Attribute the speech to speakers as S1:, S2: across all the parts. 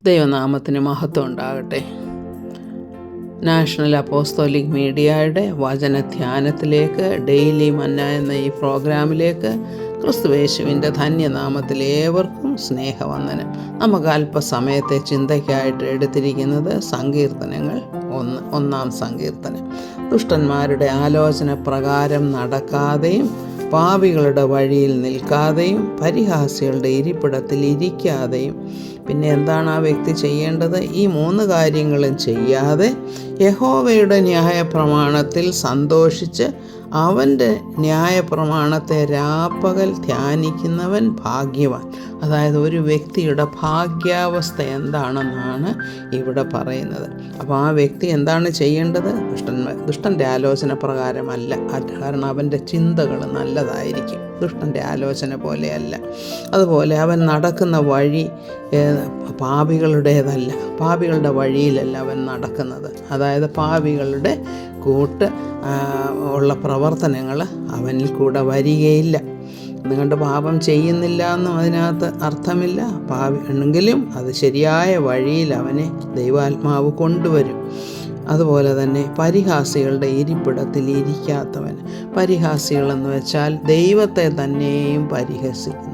S1: ദൈവനാമത്തിന് മഹത്വം ഉണ്ടാകട്ടെ. നാഷണൽ അപ്പോസ്തോലിക് മീഡിയയുടെ വചനധ്യാനത്തിലേക്ക്, ഡെയിലി മന്ന എന്ന ഈ പ്രോഗ്രാമിലേക്ക് ക്രിസ്തുയേശുവിൻ്റെ ധന്യനാമത്തിൽ ഏവർക്കും സ്നേഹവന്ദനം. നമുക്ക് അല്പസമയത്തെ ചിന്തയ്ക്കായിട്ട് എടുത്തിരിക്കുന്നത് സങ്കീർത്തനങ്ങൾ 1-ാം സങ്കീർത്തനം. ദുഷ്ടന്മാരുടെ ആലോചന പ്രകാരം നടക്കാതെയും പാപികളുടെ വഴിയിൽ നിൽക്കാതെയും പരിഹാസികളുടെ ഇരിപ്പിടത്തിൽ ഇരിക്കാതെയും, പിന്നെ എന്താണ് ആ വ്യക്തി ചെയ്യേണ്ടത്? ഈ 3 കാര്യങ്ങളും ചെയ്യാതെ യഹോവയുടെ ന്യായപ്രമാണത്തിൽ സന്തോഷിച്ച് അവൻ്റെ ന്യായപ്രമാണത്തെ രാപ്പകൽ ധ്യാനിക്കുന്നവൻ ഭാഗ്യവാൻ. അതായത് ഒരു വ്യക്തിയുടെ ഭാഗ്യാവസ്ഥ എന്താണെന്നാണ് ഇവിടെ പറയുന്നത്. അപ്പോൾ ആ വ്യക്തി എന്താണ് ചെയ്യേണ്ടത്? ദുഷ്ടൻ്റെ ആലോചന പ്രകാരമല്ല. കാരണം അവൻ്റെ ചിന്തകൾ നല്ലതായിരിക്കും, ദുഷ്ടൻ്റെ ആലോചന പോലെയല്ല. അതുപോലെ അവൻ നടക്കുന്ന വഴി പാപികളുടേതല്ല, പാപികളുടെ വഴിയിലല്ല അവൻ നടക്കുന്നത്. അതായത് പാപികളുടെ കൂട്ട് ഉള്ള പ്രവർത്തനങ്ങൾ അവനിൽ കൂടെ വരികയില്ല. നിങ്ങളുടെ പാപം ചെയ്യുന്നില്ല എന്നും അതിനകത്ത് അർത്ഥമില്ല. പാപി എന്നെങ്കിലും അത് ശരിയായ വഴിയിൽ അവനെ ദൈവാത്മാവ് കൊണ്ടുവരും. അതുപോലെ തന്നെ പരിഹാസികളുടെ ഇരിപ്പിടത്തിൽ ഇരിക്കാത്തവൻ. പരിഹാസികളെന്ന് വെച്ചാൽ ദൈവത്തെ തന്നെയും പരിഹസിക്കുന്നവൻ.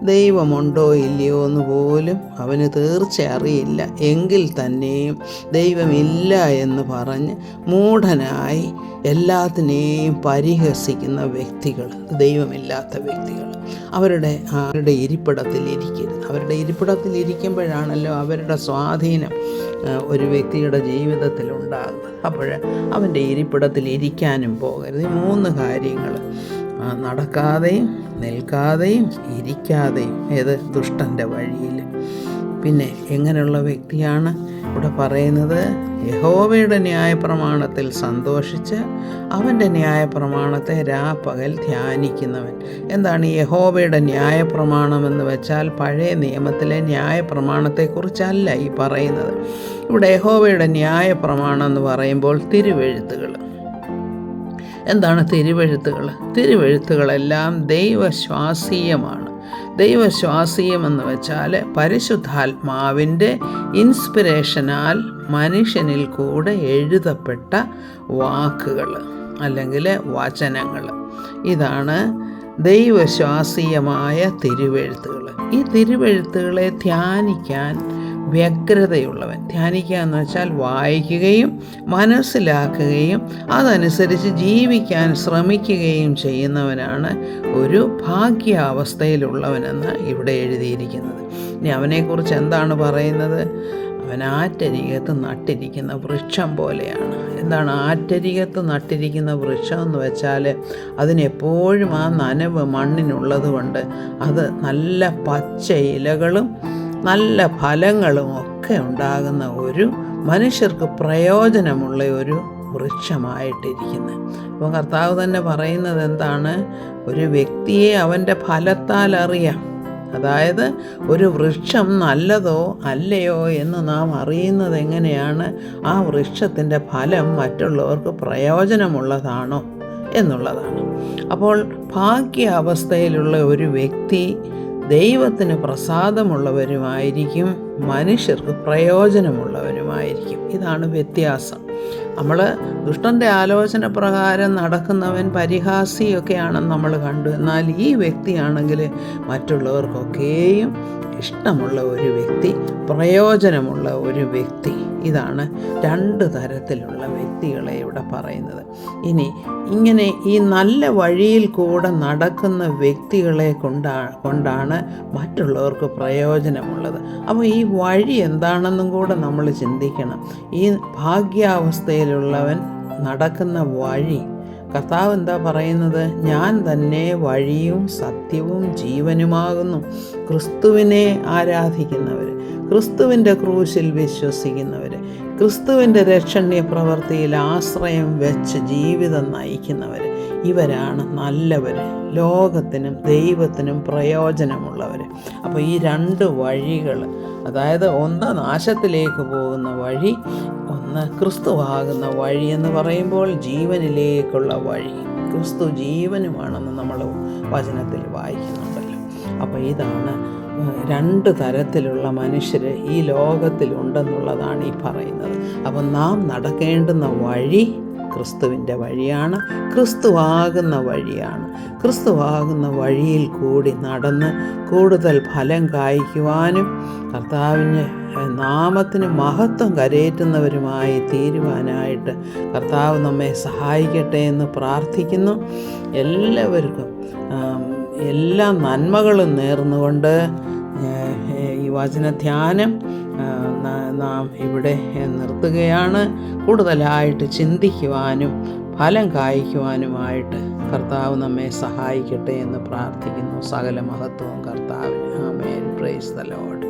S1: ദൈവമുണ്ടോ ഇല്ലയോ എന്ന് പോലും അവന് തീർച്ച അറിയില്ല. എങ്കിൽ തന്നെയും ദൈവമില്ല എന്ന് പറഞ്ഞ് മൂഢനായി എല്ലാത്തിനെയും പരിഹസിക്കുന്ന വ്യക്തികൾ, ദൈവമില്ലാത്ത വ്യക്തികൾ, അവരുടെ ഇരിപ്പിടത്തിൽ ഇരിക്കരുത്. അവരുടെ ഇരിപ്പിടത്തിൽ ഇരിക്കുമ്പോഴാണല്ലോ അവരുടെ സ്വാധീനം ഒരു വ്യക്തിയുടെ ജീവിതത്തിൽ ഉണ്ടാകുന്നത്. അപ്പോൾ അവൻ്റെ ഇരിപ്പിടത്തിൽ ഇരിക്കാനും പോകരുത്. ഈ 3 കാര്യങ്ങൾ: നടക്കാതെയും നിൽക്കാതെയും ഇരിക്കാതെയും, ഏത് ദുഷ്ടൻ്റെ വഴിയിൽ. പിന്നെ എങ്ങനെയുള്ള വ്യക്തിയാണ് ഇവിടെ പറയുന്നത്? യഹോവയുടെ ന്യായപ്രമാണത്തിൽ സന്തോഷിച്ച് അവൻ്റെ ന്യായപ്രമാണത്തെ രാപ്പകൽ ധ്യാനിക്കുന്നവൻ. എന്താണ് യഹോവയുടെ ന്യായപ്രമാണമെന്ന് വെച്ചാൽ പഴയ നിയമത്തിലെ ന്യായപ്രമാണത്തെക്കുറിച്ചല്ല ഈ പറയുന്നത്. ഇവിടെ യഹോവയുടെ ന്യായപ്രമാണം എന്ന് പറയുമ്പോൾ തിരുവെഴുത്തുകൾ. എന്താണ് തിരുവെഴുത്തുകൾ? തിരുവെഴുത്തുകളെല്ലാം ദൈവശ്വാസീയമാണ്. ദൈവശ്വാസീയമെന്ന് വെച്ചാൽ പരിശുദ്ധാത്മാവിൻ്റെ ഇൻസ്പിറേഷനാൽ മനുഷ്യനിൽ കൂടെ എഴുതപ്പെട്ട വാക്കുകൾ അല്ലെങ്കിൽ വചനങ്ങൾ. ഇതാണ് ദൈവശ്വാസീയമായ തിരുവെഴുത്തുകൾ. ഈ തിരുവെഴുത്തുകളെ ധ്യാനിക്കാൻ വ്യഗ്രതയുള്ളവൻ. ധ്യാനിക്കുക എന്ന് വെച്ചാൽ വായിക്കുകയും മനസ്സിലാക്കുകയും അതനുസരിച്ച് ജീവിക്കാൻ ശ്രമിക്കുകയും ചെയ്യുന്നവനാണ് ഒരു ഭാഗ്യാവസ്ഥയിലുള്ളവനെന്ന് ഇവിടെ എഴുതിയിരിക്കുന്നത്. ഇനി അവനെക്കുറിച്ച് എന്താണ് പറയുന്നത്? അവൻ ആറ്റരികത്ത് നട്ടിരിക്കുന്ന വൃക്ഷം പോലെയാണ്. എന്താണ് ആറ്റരികത്ത് നട്ടിരിക്കുന്ന വൃക്ഷം എന്ന് വെച്ചാൽ അതിനെപ്പോഴും ആ നനവ് മണ്ണിനുള്ളത് കൊണ്ട് അത് നല്ല പച്ച ഇലകളും നല്ല ഫലങ്ങളും ഒക്കെ ഉണ്ടാകുന്ന ഒരു മനുഷ്യർക്ക് പ്രയോജനമുള്ള ഒരു വൃക്ഷമായിട്ടിരിക്കുന്നത്. അപ്പോൾ കർത്താവ് തന്നെ പറയുന്നത് എന്താണ്? ഒരു വ്യക്തിയെ അവൻ്റെ ഫലത്താൽ അറിയാം. അതായത് ഒരു വൃക്ഷം നല്ലതോ അല്ലയോ എന്ന് നാം അറിയുന്നത് എങ്ങനെയാണ്? ആ വൃക്ഷത്തിൻ്റെ ഫലം മറ്റുള്ളവർക്ക് പ്രയോജനമുള്ളതാണോ എന്നുള്ളതാണ്. അപ്പോൾ ഭാഗ്യാവസ്ഥയിലുള്ള ഒരു വ്യക്തി ദൈവത്തിന് പ്രസാദമുള്ളവരുമായിരിക്കും, മനുഷ്യർക്ക് പ്രയോജനമുള്ളവരുമായിരിക്കും. ഇതാണ് വ്യത്യാസം. നമ്മൾ ദുഷ്ടൻ്റെ ആലോചന പ്രകാരം നടക്കുന്നവൻ പരിഹാസിയൊക്കെയാണെന്ന് നമ്മൾ കണ്ടു. എന്നാൽ ഈ വ്യക്തിയാണെങ്കിൽ മറ്റുള്ളവർക്കൊക്കെയും ഇഷ്ടമുള്ള ഒരു വ്യക്തി, പ്രയോജനമുള്ള ഒരു വ്യക്തി. ഇതാണ് 2 തരത്തിലുള്ള വ്യക്തികളെ ഇവിടെ പറയുന്നത്. ഇനി ഇങ്ങനെ ഈ നല്ല വഴിയിൽ കൂടെ നടക്കുന്ന വ്യക്തികളെ കൊണ്ടാണ് മറ്റുള്ളവർക്ക് പ്രയോജനമുള്ളത്. അപ്പോൾ ഈ വഴി എന്താണെന്നും കൂടെ നമ്മൾ ചിന്തിക്കണം. ഈ ഭാഗ്യാവസ്ഥയിലുള്ളവൻ നടക്കുന്ന വഴി, കർത്താവ് എന്താ പറയുന്നത്? ഞാൻ തന്നെ വഴിയും സത്യവും ജീവനുമാകുന്നു. ക്രിസ്തുവിനെ ആരാധിക്കുന്നവർ, ക്രിസ്തുവിൻ്റെ ക്രൂശിൽ വിശ്വസിക്കുന്നവർ, ക്രിസ്തുവിൻ്റെ രക്ഷണീയ പ്രവൃത്തിയിൽ ആശ്രയം വെച്ച് ജീവിതം നയിക്കുന്നവർ, ഇവരാണ് നല്ലവർ, ലോകത്തിനും ദൈവത്തിനും പ്രയോജനമുള്ളവർ. അപ്പോൾ ഈ 2 വഴികൾ, അതായത് ഒന്ന് നാശത്തിലേക്ക് പോകുന്ന വഴി, ഒന്ന് ക്രിസ്തുവാകുന്ന വഴി എന്ന് പറയുമ്പോൾ ജീവനിലേക്കുള്ള വഴി. ക്രിസ്തു ജീവനുമാണെന്ന് നമ്മൾ വചനത്തിൽ വായിക്കുന്നുണ്ടല്ലോ. അപ്പോൾ ഇതാണ് രണ്ട് തരത്തിലുള്ള മനുഷ്യർ ഈ ലോകത്തിലുണ്ടെന്നുള്ളതാണ് ഈ പറയുന്നത്. അപ്പം നാം നടക്കേണ്ടുന്ന വഴി ക്രിസ്തുവിൻ്റെ വഴിയാണ്, ക്രിസ്തുവാകുന്ന വഴിയാണ്. ക്രിസ്തുവാകുന്ന വഴിയിൽ കൂടി നടന്ന് കൂടുതൽ ഫലം കായ്ക്കുവാനും കർത്താവിന് നാമത്തിന് മഹത്വം കരയേറ്റുന്നവരുമായി തീരുവാനായിട്ട് കർത്താവ് നമ്മെ സഹായിക്കട്ടെ എന്ന് പ്രാർത്ഥിക്കുന്നു. എല്ലാവർക്കും എല്ലാ നന്മകളും നേർന്നുകൊണ്ട് ഈ വചനധ്യാനം നാം ഇവിടെ നിർത്തുകയാണ്. കൂടുതലായിട്ട് ചിന്തിക്കുവാനും ഫലം കായ്ക്കുവാനുമായിട്ട് കർത്താവ് നമ്മെ സഹായിക്കട്ടെ എന്ന് പ്രാർത്ഥിക്കുന്നു. സകല മഹത്വവും കർത്താവിന്. ആമേൻ. Praise the Lord.